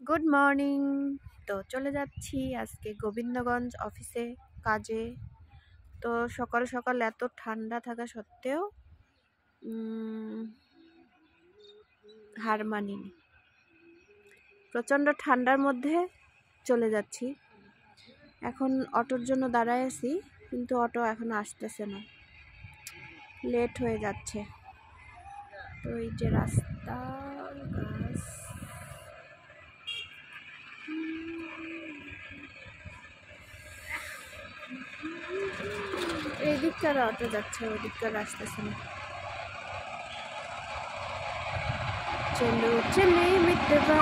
Good morning. তো চলে যাচ্ছি আজকে গোবিন্দগঞ্জ অফিসে কাজে। তো সকাল সকাল এত ঠান্ডা থাকা সত্ত্বেও হার মানিনি, প্রচণ্ড ঠান্ডার মধ্যে চলে যাচ্ছি। এখন অটোর জন্য দাঁড়ায় আছি, কিন্তু অটো এখন আসতেছে না, লেট হয়ে যাচ্ছে। তো এই যে রাস্তা, গাছ, এই দিককার অটো যাচ্ছে, ওই দিককার আসতেছে না। চলো চলে মিতবা